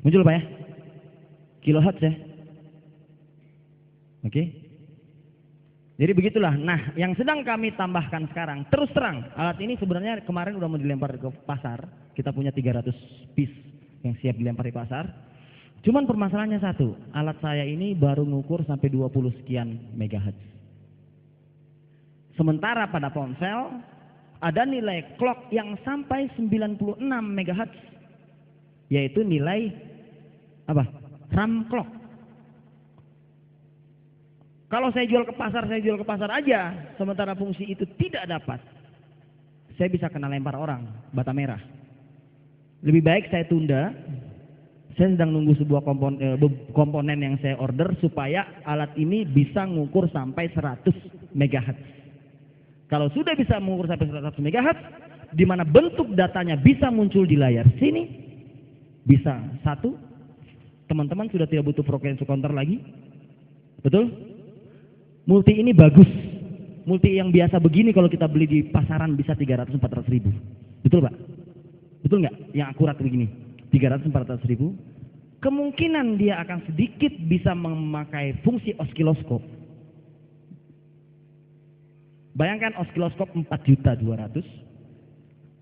Muncul Pak ya? Kilohertz ya? Oke. Jadi begitulah. Nah, yang sedang kami tambahkan sekarang, terus terang, alat ini sebenarnya kemarin udah mau dilempar ke pasar. Kita punya 300 piece yang siap dilempar di pasar. Cuman permasalahannya satu, alat saya ini baru ngukur sampai 20 sekian megahertz. Sementara pada ponsel ada nilai clock yang sampai 96 megahertz, yaitu nilai apa? RAM clock. Kalau saya jual ke pasar aja, sementara fungsi itu tidak dapat, saya bisa kena lempar orang, bata merah. Lebih baik saya tunda. Saya sedang nunggu sebuah komponen yang saya order supaya alat ini bisa mengukur sampai 100 MHz. Kalau sudah bisa mengukur sampai 100 MHz, di mana bentuk datanya bisa muncul di layar sini, bisa satu, teman-teman sudah tidak butuh frekuensi counter lagi, betul? Multi ini bagus, multi yang biasa begini kalau kita beli di pasaran bisa 300-400 ribu, betul Pak? Betul nggak? Yang akurat begini, 300-400 ribu. Kemungkinan dia akan sedikit bisa memakai fungsi osiloskop. Bayangkan osiloskop 4.200.000,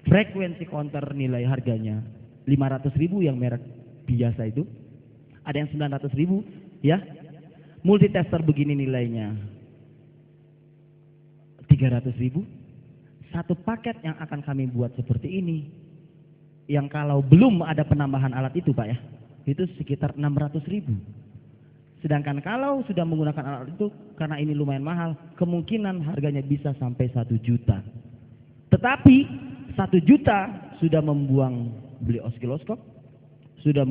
frekuensi counter nilai harganya 500 ribu yang merek biasa itu, ada yang 900 ribu, ya. Multitester begini nilainya 300 ribu. Satu paket yang akan kami buat seperti ini, yang kalau belum ada penambahan alat itu Pak ya, itu sekitar 600 ribu. Sedangkan kalau sudah menggunakan alat itu, karena ini lumayan mahal, kemungkinan harganya bisa sampai 1 juta. Tetapi 1 juta sudah membuang beli osiloskop, sudah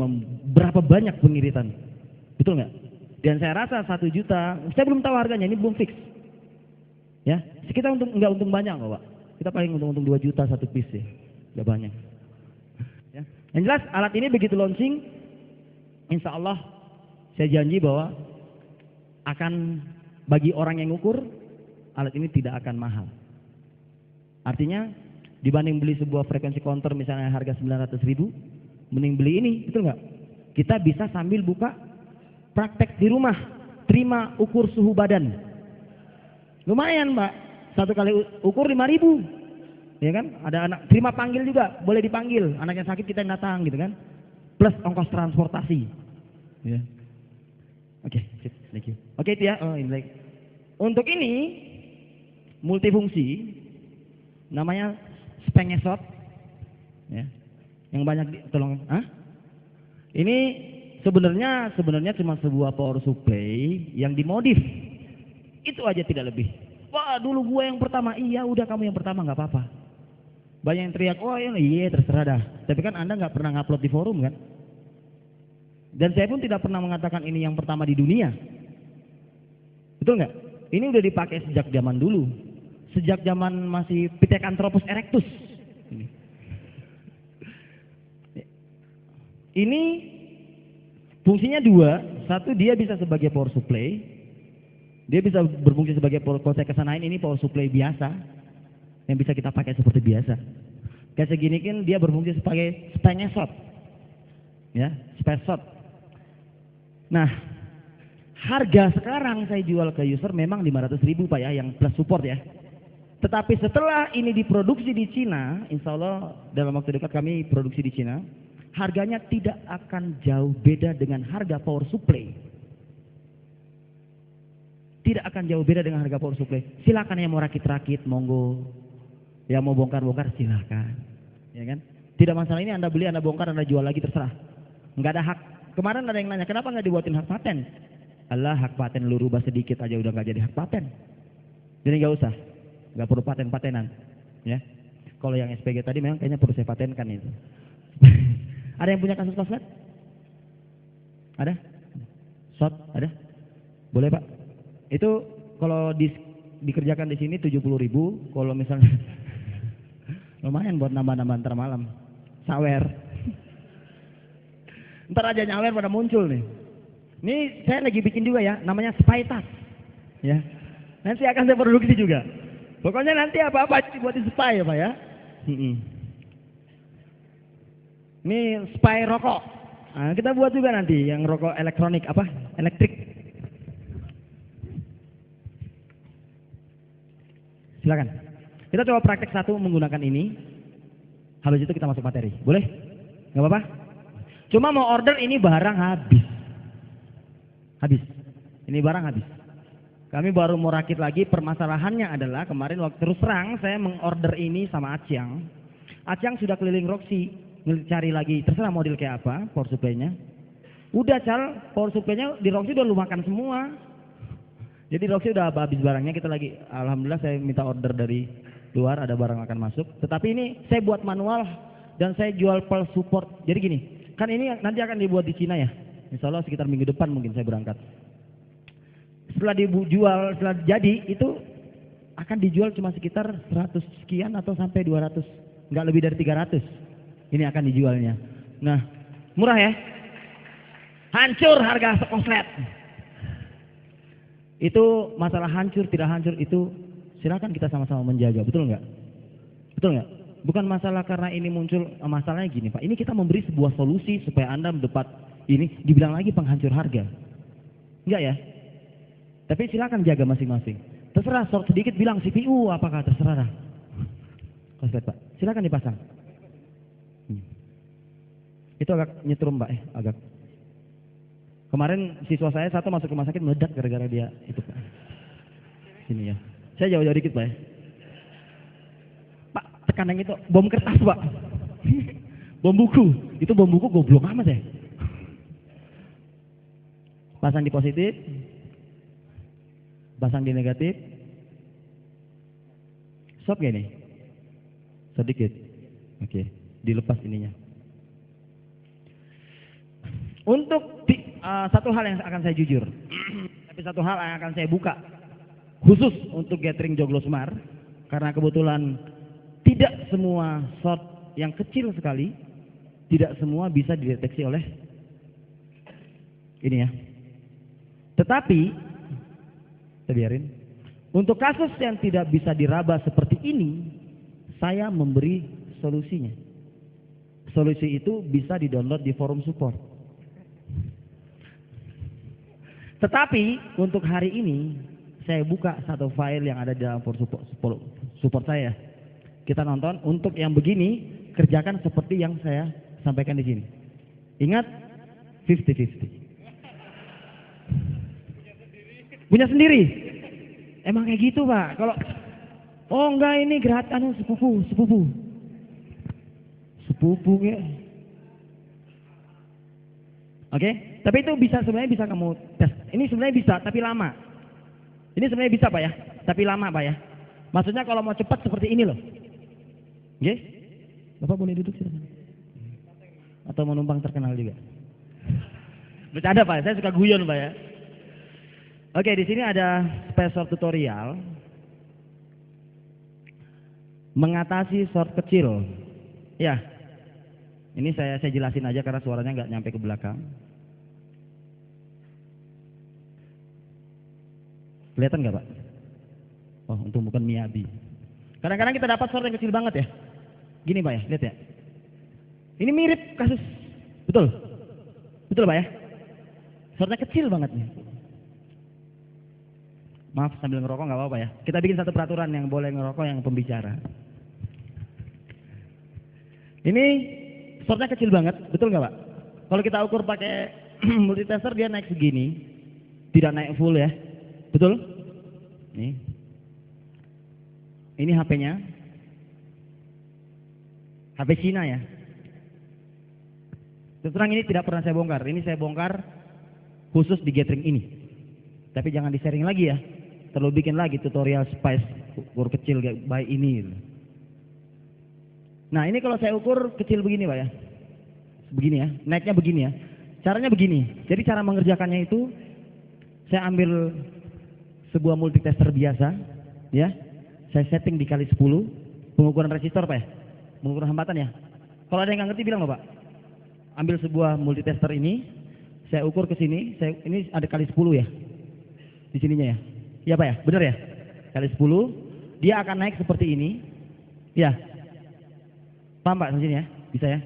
berapa banyak pengiritan, betul nggak? Dan saya rasa 1 juta, saya belum tahu harganya, ini belum fix. Ya, kita nggak untung banyak kok Pak. Kita paling untung 2 juta satu piece ya, nggak banyak. Ya. Yang jelas alat ini begitu launching, insya Allah saya janji bahwa akan bagi orang yang ngukur, alat ini tidak akan mahal. Artinya dibanding beli sebuah frekuensi counter misalnya harga 900 ribu, mending beli ini, betul nggak? Kita bisa sambil buka praktek di rumah, terima ukur suhu badan. Lumayan Mbak, satu kali ukur 5.000, ya kan? Ada anak terima panggil juga, boleh dipanggil. Anak yang sakit kita yang datang gitu kan? Plus ongkos transportasi. Ya. Oke, thank you. Oke itu ya. Oh, ini like. Untuk ini multifungsi, namanya spengesot, ya. Yang banyak tolong. Ini sebenarnya cuma sebuah power supply yang dimodif. Itu aja tidak lebih. Wah dulu gue yang pertama, iya udah kamu yang pertama nggak apa-apa. Banyak yang teriak, oh iya terserah dah. Tapi kan Anda nggak pernah ngupload di forum kan? Dan saya pun tidak pernah mengatakan ini yang pertama di dunia. Betul nggak? Ini udah dipakai sejak zaman dulu. Sejak zaman masih Pithecanthropus erectus. Ini fungsinya dua. Satu, dia bisa sebagai power supply. Dia bisa berfungsi sebagai power, kalau saya kesanain ini power supply biasa yang bisa kita pakai seperti biasa. Kayak segini kan dia berfungsi sebagai spengesot, ya, spesot. Nah, harga sekarang saya jual ke user memang 500 ribu Pak ya, yang plus support ya. Tetapi setelah ini diproduksi di Cina, insya Allah dalam waktu dekat kami produksi di Cina, harganya tidak akan jauh beda dengan harga power supply. Tidak akan jauh beda dengan harga power supply. Silakan yang mau rakit-rakit, monggo. Yang mau bongkar-bongkar silakan. Ya kan? Tidak masalah, ini Anda beli, Anda bongkar, Anda jual lagi terserah. Enggak ada hak. Kemarin ada yang nanya, kenapa nggak dibuatin hak paten? Allah, hak paten lu rubah sedikit aja udah nggak jadi hak paten. Jadi nggak usah, nggak perlu paten-patenan. Ya. Kalau yang SPG tadi memang kayaknya perlu saya patenkan itu. Ada yang punya kasus koslet? Ada? Shot? Ada? Boleh Pak? Itu kalau dikerjakan di sini 70.000, kalau misalnya lumayan buat nambah-nambah ntar malam. Sawer. Ntar aja nyawer pada muncul nih. Ini saya lagi bikin juga ya, namanya spy tas. Ya. Nanti akan saya produksi juga. Pokoknya nanti apa-apa dibuatin spy ya Pak ya. Ini spy rokok. Nah, kita buat juga nanti yang rokok elektronik apa? Elektrik. Silakan. Kita coba praktek satu menggunakan ini. Habis itu kita masuk materi. Boleh? Nggak apa-apa? Cuma mau order ini barang habis. Habis. Ini barang habis. Kami baru mau rakit lagi. Permasalahannya adalah kemarin waktu terus terang saya mengorder ini sama Aciang. Aciang sudah keliling Roxy, cari lagi terserah model kayak apa power supply-nya. Udah Cal, power supply-nya di Roxy udah lu makan semua. Jadi Roxy udah habis barangnya, kita lagi alhamdulillah saya minta order dari luar, ada barang akan masuk. Tetapi ini saya buat manual dan saya jual pulse support. Jadi gini, kan ini nanti akan dibuat di Cina ya. Insya Allah sekitar minggu depan mungkin saya berangkat. Setelah dijual, setelah jadi itu akan dijual cuma sekitar 100 sekian atau sampai 200, nggak lebih dari 300. Ini akan dijualnya. Nah, murah ya. Hancur harga konslet. Itu masalah hancur tidak hancur itu silakan kita sama-sama menjaga, betul nggak? Betul nggak? Bukan masalah karena ini muncul, masalahnya gini Pak. Ini kita memberi sebuah solusi supaya Anda mendapat ini, dibilang lagi penghancur harga. Enggak ya? Tapi silakan jaga masing-masing. Terserah, short sedikit bilang CPU apakah terserah. Konslet Pak, silakan dipasang. Itu agak nyetrum Pak, agak. Kemarin siswa saya satu masuk rumah sakit meledak gara-gara dia itu Pak. Sini ya. Saya jauh-jauh dikit Pak ya. Pak, tekan yang itu bom kertas Pak. Bom buku. Itu bom buku goblok amat ya. Pasang di positif. Pasang di negatif. Stop gak nih? Sedikit. Oke, dilepas ininya. Untuk satu hal yang akan saya jujur, tapi satu hal yang akan saya buka khusus untuk gathering Joglo Semar, karena kebetulan tidak semua short yang kecil sekali, tidak semua bisa dideteksi oleh ini ya. Tetapi, kita biarin. Untuk kasus yang tidak bisa diraba seperti ini, saya memberi solusinya. Solusi itu bisa di-download di forum support. Tetapi untuk hari ini saya buka satu file yang ada di dalam support saya. Kita nonton. Untuk yang begini kerjakan seperti yang saya sampaikan di sini. Ingat 50-50. Punya sendiri. Emang kayak gitu Pak. Kalau oh enggak ini gratis sepupu ya. Oke, tapi itu bisa sebenarnya bisa kamu tes. Ini sebenarnya bisa, tapi lama. Ini sebenarnya bisa Pak ya, tapi lama Pak ya. Maksudnya kalau mau cepat seperti ini loh. Oke? Bapak boleh duduk silakan. Atau mau numpang terkenal juga. Bercanda Pak, saya suka guyon Pak ya. Oke, di sini ada spesor tutorial mengatasi short kecil. Ya. Ini saya jelasin aja karena suaranya nggak nyampe ke belakang. Kelihatan nggak Pak? Oh, untung bukan Miyabi. Kadang-kadang kita dapat short yang kecil banget ya. Gini Pak ya, lihat ya. Ini mirip kasus, betul? Betul Pak ya? Shortnya kecil banget nih. Maaf sambil ngerokok nggak apa-apa ya. Kita bikin satu peraturan yang boleh ngerokok yang pembicara. Ini shortnya kecil banget, betul nggak Pak? Kalau kita ukur pakai multitester dia naik segini, tidak naik full ya, betul? Nih, ini HP-nya, HP Cina ya. Terus terang ini tidak pernah saya bongkar, ini saya bongkar khusus di gathering ini. Tapi jangan di sharing lagi ya, terlalu bikin lagi tutorial spice ukur kecil kayak baik ini. Nah ini kalau saya ukur kecil begini Pak ya, begini ya, naiknya begini ya, caranya begini. Jadi cara mengerjakannya itu saya ambil sebuah multitester biasa, ya, saya setting dikali 10, pengukuran resistor Pak ya, pengukuran hambatan ya. Kalau ada yang nggak ngerti bilang loh Pak, ambil sebuah multitester ini, saya ukur ke sini, ini ada kali 10 ya, di sininya ya, iya Pak ya, benar ya, kali 10, dia akan naik seperti ini, ya. Paham Pak, di sini ya, bisa ya?